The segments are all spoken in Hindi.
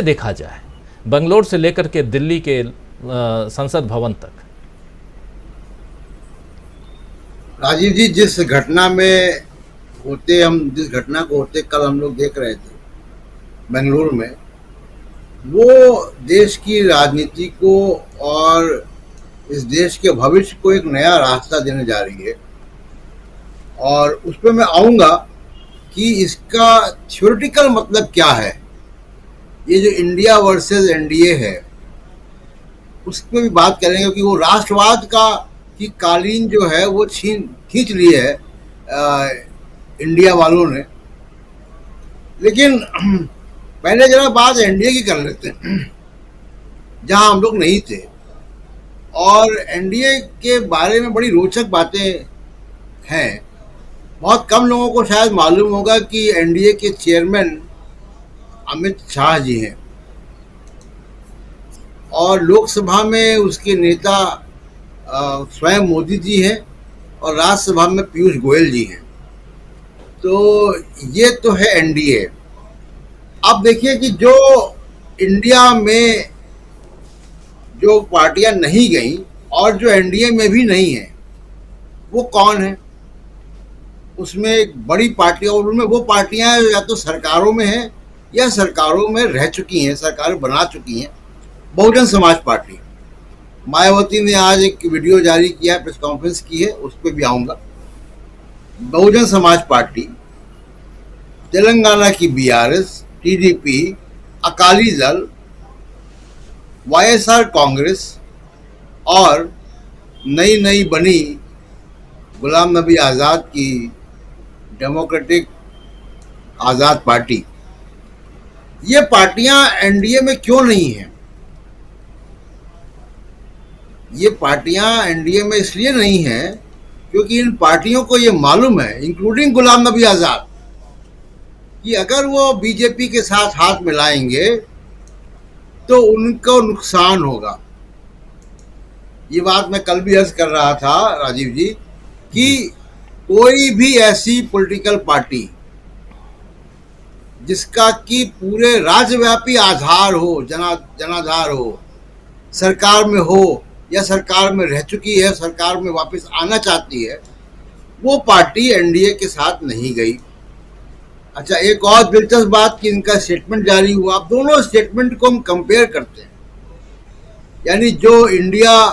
देखा जाए, बंगलोर से लेकर के दिल्ली के संसद भवन तक? राजीव जी, जिस घटना को होते कल हम लोग देख रहे थे बेंगलुरु में, वो देश की राजनीति को और इस देश के भविष्य को एक नया रास्ता देने जा रही है। और उस पर मैं आऊँगा कि इसका थ्योरेटिकल मतलब क्या है। ये जो इंडिया वर्सेस एनडीए है, उस पर भी बात करेंगे, क्योंकि वो राष्ट्रवाद की कालीन जो है वो खींच ली है इंडिया वालों ने। लेकिन पहले जरा बात एनडीए की कर लेते हैं, जहां हम लोग नहीं थे। और एनडीए के बारे में बड़ी रोचक बातें हैं। बहुत कम लोगों को शायद मालूम होगा कि एनडीए के चेयरमैन अमित शाह जी हैं और लोकसभा में उसके नेता स्वयं मोदी जी हैं और राज्यसभा में पीयूष गोयल जी हैं। तो ये तो है एनडीए। अब देखिए कि जो इंडिया में जो पार्टियां नहीं गई और जो एनडीए में भी नहीं है, वो कौन है। उसमें एक बड़ी पार्टी, और उनमें वो पार्टियां या तो सरकारों में हैं या सरकारों में रह चुकी हैं, सरकार बना चुकी हैं। बहुजन समाज पार्टी, मायावती ने आज एक वीडियो जारी किया, प्रेस कॉन्फ्रेंस की है, उस पर भी आऊँगा। बहुजन समाज पार्टी, तेलंगाना की BRS, TDP, Akali Dal, YSR Congress और नई बनी गुलाम नबी आज़ाद की डेमोक्रेटिक आज़ाद पार्टी, ये पार्टियां एनडीए में क्यों नहीं हैं? ये पार्टियां एनडीए में इसलिए नहीं हैं क्योंकि इन पार्टियों को ये मालूम है, इंक्लूडिंग गुलाम नबी आज़ाद, कि अगर वो बीजेपी के साथ हाथ मिलाएंगे तो उनको नुकसान होगा। ये बात मैं कल भी अर्ज कर रहा था राजीव जी, कि कोई भी ऐसी पॉलिटिकल पार्टी जिसका कि पूरे राज्यव्यापी आधार हो, जनाधार हो, सरकार में हो या सरकार में रह चुकी है, सरकार में वापस आना चाहती है, वो पार्टी एनडीए के साथ नहीं गई। अच्छा, एक और दिलचस्प बात कि इनका स्टेटमेंट जारी हुआ। अब दोनों स्टेटमेंट को हम कंपेयर करते हैं, यानी जो इंडिया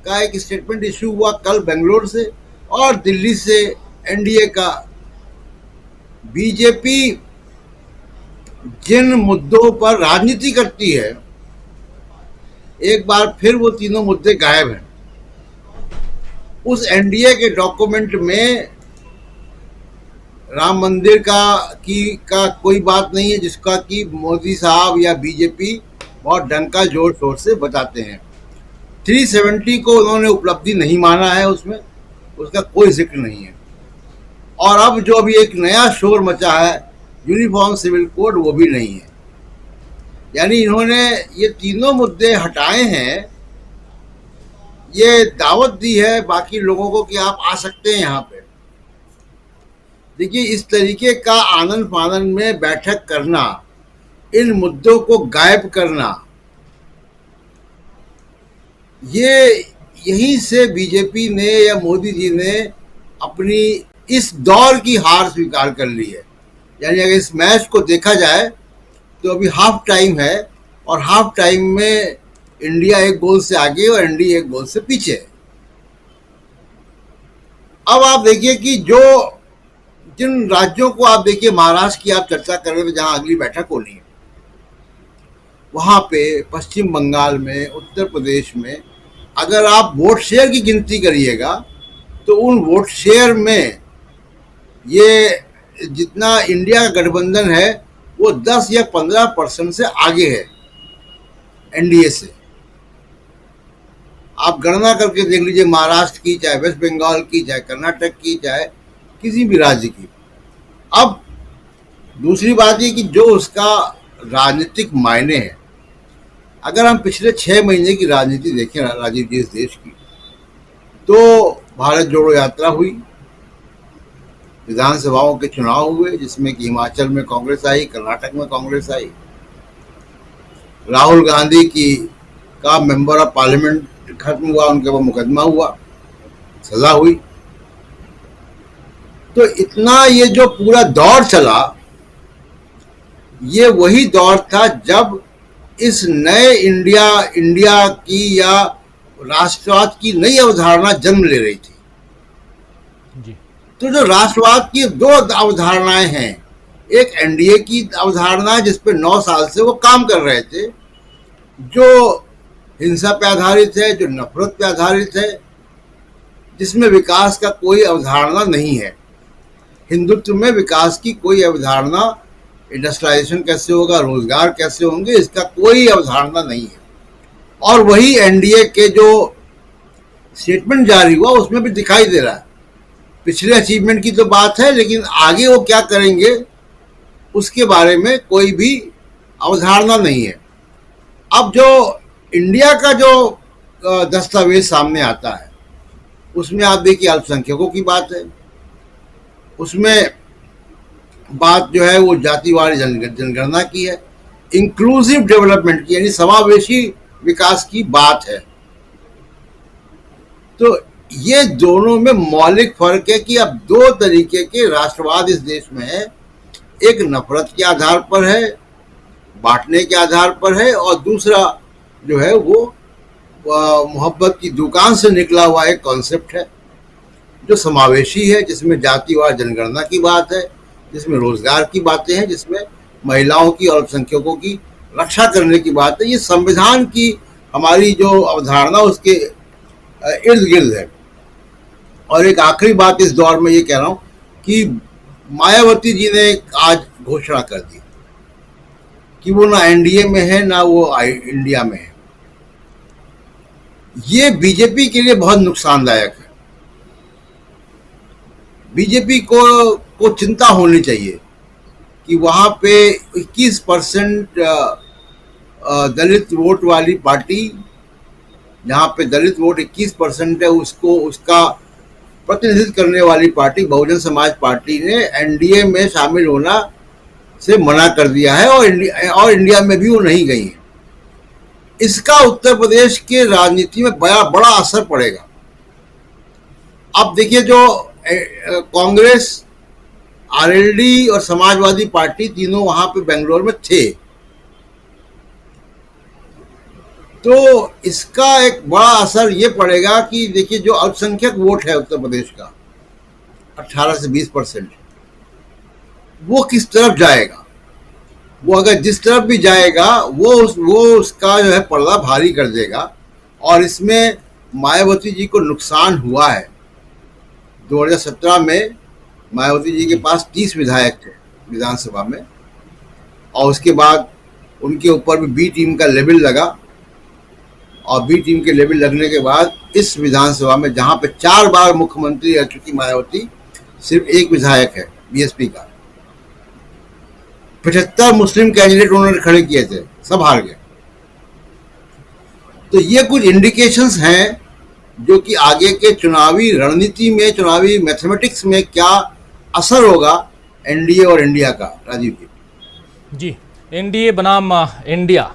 का एक स्टेटमेंट इशू हुआ कल बेंगलोर से और दिल्ली से एनडीए का। बीजेपी जिन मुद्दों पर राजनीति करती है, एक बार फिर वो तीनों मुद्दे गायब हैं। उस एनडीए के डॉक्यूमेंट में राम मंदिर का कोई बात नहीं है, जिसका कि मोदी साहब या बीजेपी बहुत डंका जोर शोर से बताते हैं। 370 को उन्होंने उपलब्धि नहीं माना है, उसमें उसका कोई जिक्र नहीं है। और अब जो अभी एक नया शोर मचा है, यूनिफॉर्म सिविल कोड, वो भी नहीं है। यानी इन्होंने ये तीनों मुद्दे हटाए हैं। ये दावत दी है बाकी लोगों को कि आप आ सकते हैं यहाँ पे। देखिए, इस तरीके का आनन फानन में बैठक करना, इन मुद्दों को गायब करना, यहीं से बीजेपी ने या मोदी जी ने अपनी इस दौर की हार स्वीकार कर ली है। यानी अगर इस मैच को देखा जाए तो अभी हाफ टाइम है और हाफ टाइम में इंडिया 1 गोल से आगे और एनडीए 1 गोल से पीछे है। अब आप देखिए कि जिन राज्यों को आप देखिए, महाराष्ट्र की आप चर्चा कर रहे थे जहां अगली बैठक होनी है, वहां पे पश्चिम बंगाल में, उत्तर प्रदेश में अगर आप वोट शेयर की गिनती करिएगा तो उन वोट शेयर में ये जितना इंडिया का गठबंधन है वो 10 या 15% से आगे है एनडीए से। आप गणना करके देख लीजिए, महाराष्ट्र की, चाहे वेस्ट बंगाल की, चाहे कर्नाटक की, चाहे किसी भी राज्य की। अब दूसरी बात ये कि जो उसका राजनीतिक मायने है, अगर हम पिछले 6 महीने की राजनीति देखें राजीव जी इस देश की, तो भारत जोड़ो यात्रा हुई, विधानसभाओं के चुनाव हुए जिसमें कि हिमाचल में कांग्रेस आई, कर्नाटक में कांग्रेस आई, राहुल गांधी की का मेंबर ऑफ पार्लियामेंट खत्म हुआ, उनके ऊपर मुकदमा हुआ, सजा हुई। तो इतना ये जो पूरा दौर चला, ये वही दौर था जब इस नए इंडिया की या राष्ट्रवाद की नई अवधारणा जन्म ले रही थी। जी तो जो राष्ट्रवाद की दो अवधारणाएं हैं, एक एनडीए की अवधारणा जिस पे 9 साल से वो काम कर रहे थे, जो हिंसा पे आधारित है, जो नफरत पे आधारित है, जिसमें विकास का कोई अवधारणा नहीं है। हिंदुत्व में विकास की कोई अवधारणा, इंडस्ट्रियलाइजेशन कैसे होगा, रोजगार कैसे होंगे, इसका कोई अवधारणा नहीं है। और वही एनडीए के जो स्टेटमेंट जारी हुआ उसमें भी दिखाई दे रहा है। पिछले अचीवमेंट की तो बात है, लेकिन आगे वो क्या करेंगे उसके बारे में कोई भी अवधारणा नहीं है। अब जो इंडिया का जो दस्तावेज सामने आता है, उसमें आप देखिए अल्पसंख्यकों की बात है, उसमें बात जो है वो जातिवार जनगणना की है, इंक्लूसिव डेवलपमेंट की यानी समावेशी विकास की बात है। तो ये दोनों में मौलिक फर्क है कि अब दो तरीके के राष्ट्रवाद इस देश में है। एक नफरत के आधार पर है, बांटने के आधार पर है, और दूसरा जो है वो मोहब्बत की दुकान से निकला हुआ एक कॉन्सेप्ट है जो समावेशी है, जिसमें जातिवार जनगणना की बात है, जिसमें रोजगार की बातें हैं, जिसमें महिलाओं की और अल्पसंख्यकों की रक्षा करने की बात है। ये संविधान की हमारी जो अवधारणा उसके इर्द गिर्द है। और एक आखिरी बात इस दौर में ये कह रहा हूँ कि मायावती जी ने आज घोषणा कर दी कि वो ना एनडीए में है ना वो इंडिया में है। ये बीजेपी के लिए बहुत नुकसानदायक है। बीजेपी को चिंता होनी चाहिए कि वहाँ पे 21% दलित वोट वाली पार्टी, जहाँ पे दलित वोट 21% है, उसका प्रतिनिधित्व करने वाली पार्टी बहुजन समाज पार्टी ने एनडीए में शामिल होना से मना कर दिया है, और इंडिया में भी वो नहीं गई है। इसका उत्तर प्रदेश के राजनीति में बड़ा असर पड़ेगा। अब देखिए, जो कांग्रेस, आरएलडी और समाजवादी पार्टी तीनों वहां पे बेंगलोर में थे, तो इसका एक बड़ा असर ये पड़ेगा कि देखिए जो अल्पसंख्यक वोट है उत्तर प्रदेश का 18 से 20%, वो किस तरफ जाएगा। वो अगर जिस तरफ भी जाएगा वो उसका जो है पर्दा भारी कर देगा। और इसमें मायावती जी को नुकसान हुआ है। 2017 में मायावती जी के पास 30 विधायक थे विधानसभा में, और उसके बाद उनके ऊपर भी बी टीम का लेबल लगा, और बी टीम के लेबल लगने के बाद इस विधानसभा में जहां पे 4 बार मुख्यमंत्री रह चुकी मायावती, सिर्फ एक विधायक है बीएसपी का। 75 मुस्लिम कैंडिडेट उन्होंने खड़े किए थे, सब हार गए। तो ये कुछ इंडिकेशंस हैं जो कि आगे के चुनावी रणनीति में, चुनावी मैथमेटिक्स में क्या असर होगा एनडीए और इंडिया का। राजीव जी। जी, एनडीए बनाम इंडिया,